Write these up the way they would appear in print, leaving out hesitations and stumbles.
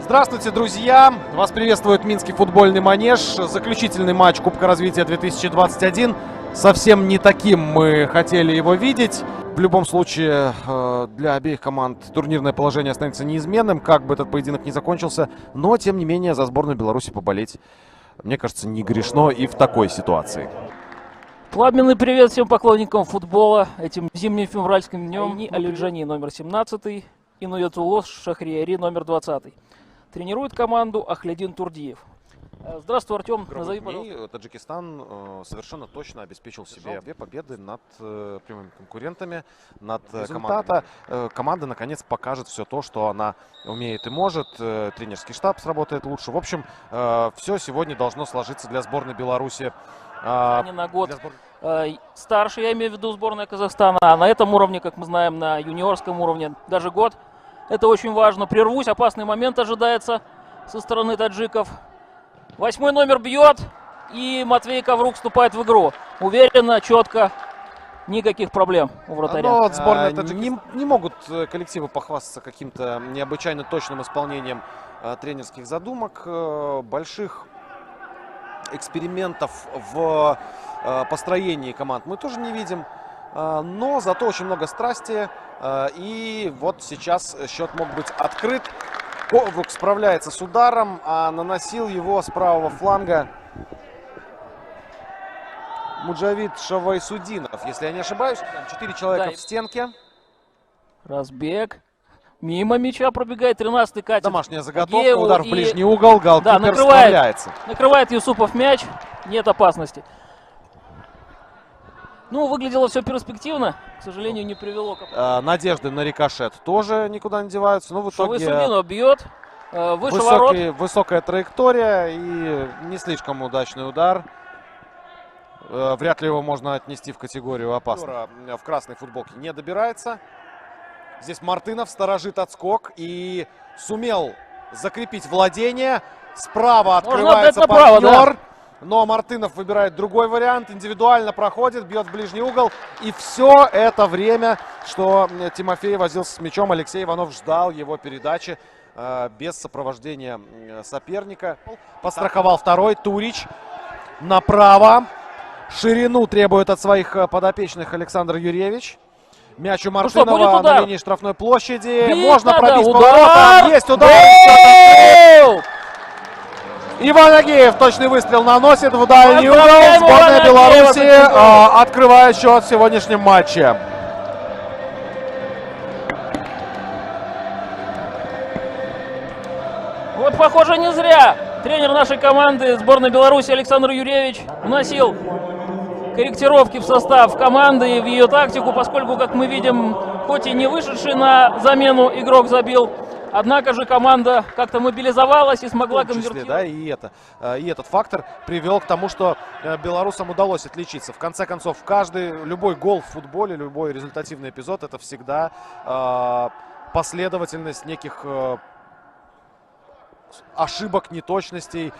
Здравствуйте, друзья! Вас приветствует Минский футбольный манеж. Заключительный матч Кубка развития 2021. Совсем не таким мы хотели его видеть. В любом случае, для обеих команд турнирное положение останется неизменным, как бы этот поединок ни закончился. Но, тем не менее, за сборную Беларуси поболеть, мне кажется, не грешно и в такой ситуации. Пламенный привет всем поклонникам футбола этим зимним февральским днем. И Алиджани номер 17 и Нуятуллос Шахрияри номер 20. Тренирует команду Ахледин Турдиев. Здравствуй, Артем. Назови, пожалуйста. Таджикистан совершенно точно обеспечил себе две победы над прямыми конкурентами, над командой. Команда, наконец, покажет все то, что она умеет и может. Тренерский штаб сработает лучше. В общем, все сегодня должно сложиться для сборной Беларуси. Не на год старше, я имею в виду сборная Казахстана. А на этом уровне, как мы знаем, на юниорском уровне даже год. Это очень важно. Прервусь, опасный момент ожидается со стороны таджиков. 8-й номер бьет, и Матвей Коврук вступает в игру. Уверенно, четко, никаких проблем у вратаря. Но вот сборная не могут коллективы похвастаться каким-то необычайно точным исполнением тренерских задумок. Больших экспериментов в построении команд мы тоже не видим. Но зато очень много страсти. И вот сейчас счет мог быть открыт. Коврук справляется с ударом, а наносил его с правого фланга Муджавид Шавайсудинов. Если я не ошибаюсь, 4 человека в стенке. Разбег. Мимо мяча пробегает 13-й катит. Домашняя заготовка, удар в ближний угол, голкипер справляется. Накрывает Юсупов мяч, нет опасности. Ну, выглядело все перспективно, к сожалению, не привело к... Надежды на рикошет тоже никуда не деваются. Но в итоге Шавайсудинов бьет, выше ворот. Высокая траектория и не слишком удачный удар. Вряд ли его можно отнести в категорию опасного. В красной футболке не добирается. Здесь Мартынов сторожит отскок и сумел закрепить владение. Справа открывается партнер. Да. Но Мартынов выбирает другой вариант. Индивидуально проходит, бьет в ближний угол. И все это время, что Тимофей возился с мячом, Алексей Иванов ждал его передачи без сопровождения соперника. Подстраховал второй. Турич направо. Ширину требует от своих подопечных Александр Юрьевич. Мяч у Мартынова на линии штрафной площади. Можно пробить поворотом. Есть удар. Иван Агеев точный выстрел наносит в дальний угол. Сборная Беларуси открывает счет в сегодняшнем матче. Вот, похоже, не зря тренер нашей команды сборной Беларуси Александр Юрьевич вносил корректировки в состав команды и в ее тактику, поскольку, как мы видим, хоть и не вышедший на замену игрок забил, однако же команда как-то мобилизовалась и смогла конвертировать. Да, и этот фактор привел к тому, что белорусам удалось отличиться. В конце концов, любой гол в футболе, любой результативный эпизод — это всегда последовательность неких ошибок, неточностей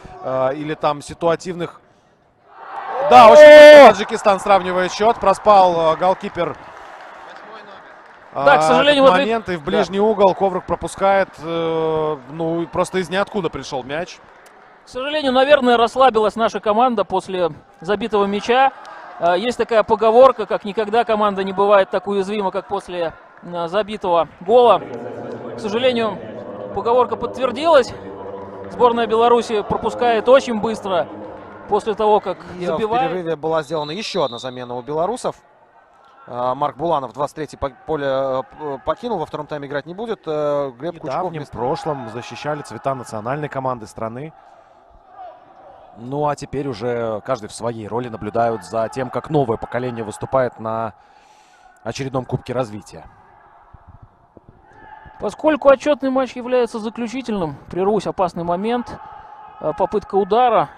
или там ситуативных. Да, очень Таджикистан сравнивает счет. Проспал голкипер. Да, к сожалению, момент, и в ближний угол Коврук пропускает. Ну, просто из ниоткуда пришел мяч. К сожалению, наверное, расслабилась наша команда после забитого мяча. Есть такая поговорка, как никогда команда не бывает так уязвима, как после забитого гола. К сожалению, поговорка подтвердилась. Сборная Беларуси пропускает очень быстро после того, как забивает. В перерыве была сделана еще одна замена у белорусов. Марк Буланов 23-й поле покинул, во втором тайме играть не будет. Глеб Кучков в прошлом защищали цвета национальной команды страны. Ну а теперь уже каждый в своей роли наблюдают за тем, как новое поколение выступает на очередном Кубке развития. Поскольку отчетный матч является заключительным, прервусь, опасный момент. Попытка удара.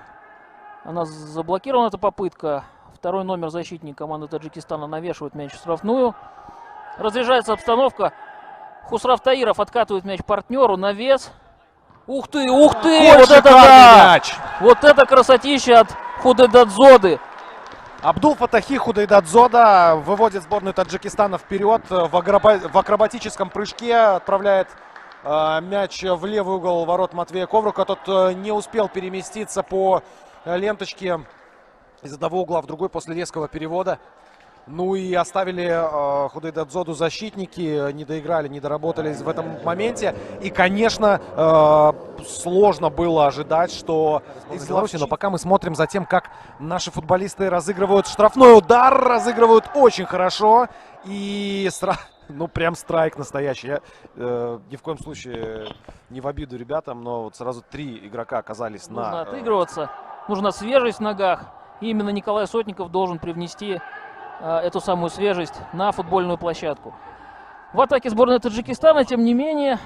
Она заблокирована, эта попытка. Второй номер защитник команды Таджикистана навешивает мяч в штрафную. Разряжается обстановка. Хусрав Таиров откатывает мяч партнеру. Навес. Ух ты, ух ты! Вот это да! Мяч. Вот это красотища от Худайдадзоды. Абдул-Фатахи Худайдадзода выводит сборную Таджикистана вперед в акробатическом прыжке. Отправляет мяч в левый угол ворот Матвея Коврука. Тот не успел переместиться по ленточке из одного угла в другой после резкого перевода. Ну и оставили Худайдадзоду защитники, не доиграли, не доработали в этом моменте. И, конечно, сложно было ожидать, что из Беларуси, но пока мы смотрим за тем, как наши футболисты разыгрывают штрафной удар, разыгрывают очень хорошо. И ну прям страйк настоящий. Я ни в коем случае не в обиду ребятам, но вот сразу 3 игрока оказались нужно отыгрываться, нужна свежесть в ногах. И именно Николай Сотников должен привнести эту самую свежесть на футбольную площадку. В атаке сборной Таджикистана, тем не менее...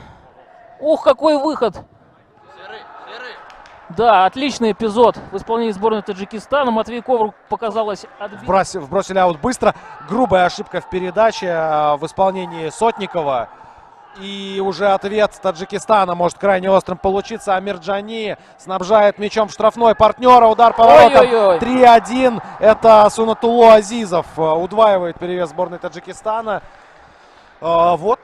Ух, какой выход! Да, отличный эпизод в исполнении сборной Таджикистана. Матвей Коврук показалось вбросили аут быстро. Грубая ошибка в передаче в исполнении Сотникова. И уже ответ Таджикистана может крайне острым получиться. Амирджани снабжает мячом в штрафной партнера. Удар по воротам. 3-1. Это Сунатулло Азизов удваивает перевес сборной Таджикистана. Вот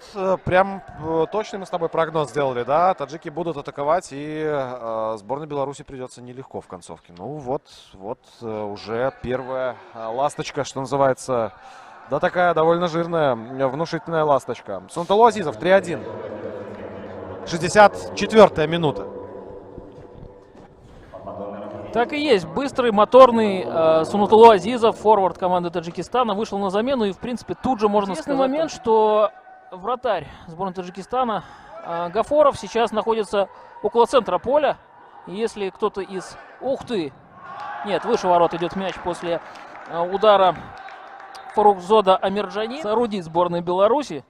прям точный мы с тобой прогноз сделали, да? Таджики будут атаковать, и сборной Беларуси придется нелегко в концовке. Ну вот уже первая ласточка, что называется. Да, такая довольно жирная, внушительная ласточка. Сунатулло Азизов, 3-1. 64-я минута. Так и есть. Быстрый, моторный Сунатулло Азизов, форвард команды Таджикистана, вышел на замену. И, в принципе, тут же можно сказать момент, что вратарь сборной Таджикистана Гафоров сейчас находится около центра поля. И если кто-то из... Ух ты! Нет, выше ворот идет мяч после удара Фаррухзода Амирджани. Соорудит сборной Беларуси.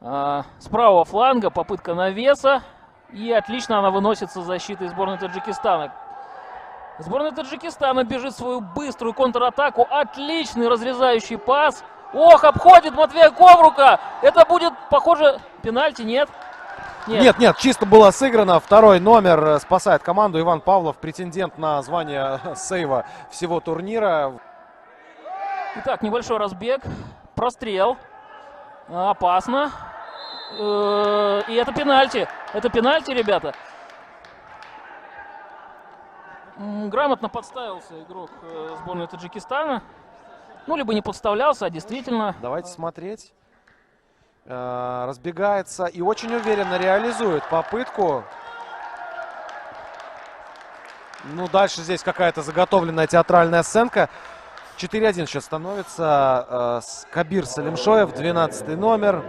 С правого фланга попытка навеса. И отлично она выносится защитой сборной Таджикистана. Сборная Таджикистана бежит в свою быструю контратаку. Отличный разрезающий пас. Ох, обходит Матвея Коврука. Это будет, похоже, пенальти, нет? Нет, чисто было сыграно. Второй номер спасает команду. Иван Павлов, претендент на звание сейва всего турнира. Итак, небольшой разбег. Прострел. Опасно. И это пенальти. Это пенальти, ребята. Грамотно подставился игрок сборной Таджикистана. Ну, либо не подставлялся, а действительно. Давайте смотреть. Разбегается и очень уверенно реализует попытку. Ну, дальше здесь какая-то заготовленная театральная сценка. 4-1 сейчас становится. Кабир Салимшоев, 12 номер.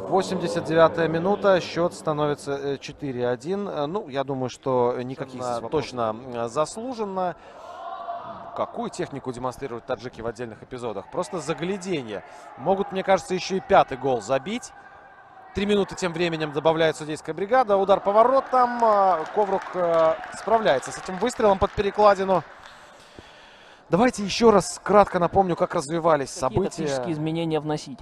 89-я минута, счет становится 4-1. Ну, я думаю, что никаких точно заслуженно. Какую технику демонстрируют таджики в отдельных эпизодах? Просто загляденье. Могут, мне кажется, еще и 5-й гол забить. 3 минуты тем временем добавляет судейская бригада. Удар по воротам. Коврук справляется с этим выстрелом под перекладину. Давайте еще раз кратко напомню, как развивались события. Тактические изменения вносить.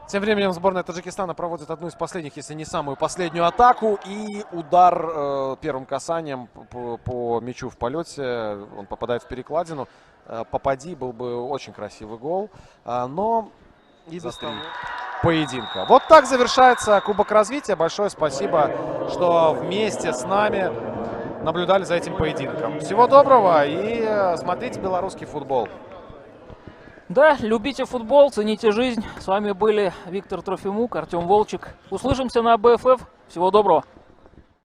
Тем временем сборная Таджикистана проводит одну из последних, если не самую последнюю атаку. И удар первым касанием по мячу в полете. Он попадает в перекладину. Попади, был бы очень красивый гол. Но и быстрее поединка. Вот так завершается Кубок развития. Большое спасибо, что вместе с нами наблюдали за этим поединком. Всего доброго и смотрите белорусский футбол. Да, любите футбол, цените жизнь. С вами были Виктор Трофимук, Артем Волчек. Услышимся на БФФ. Всего доброго.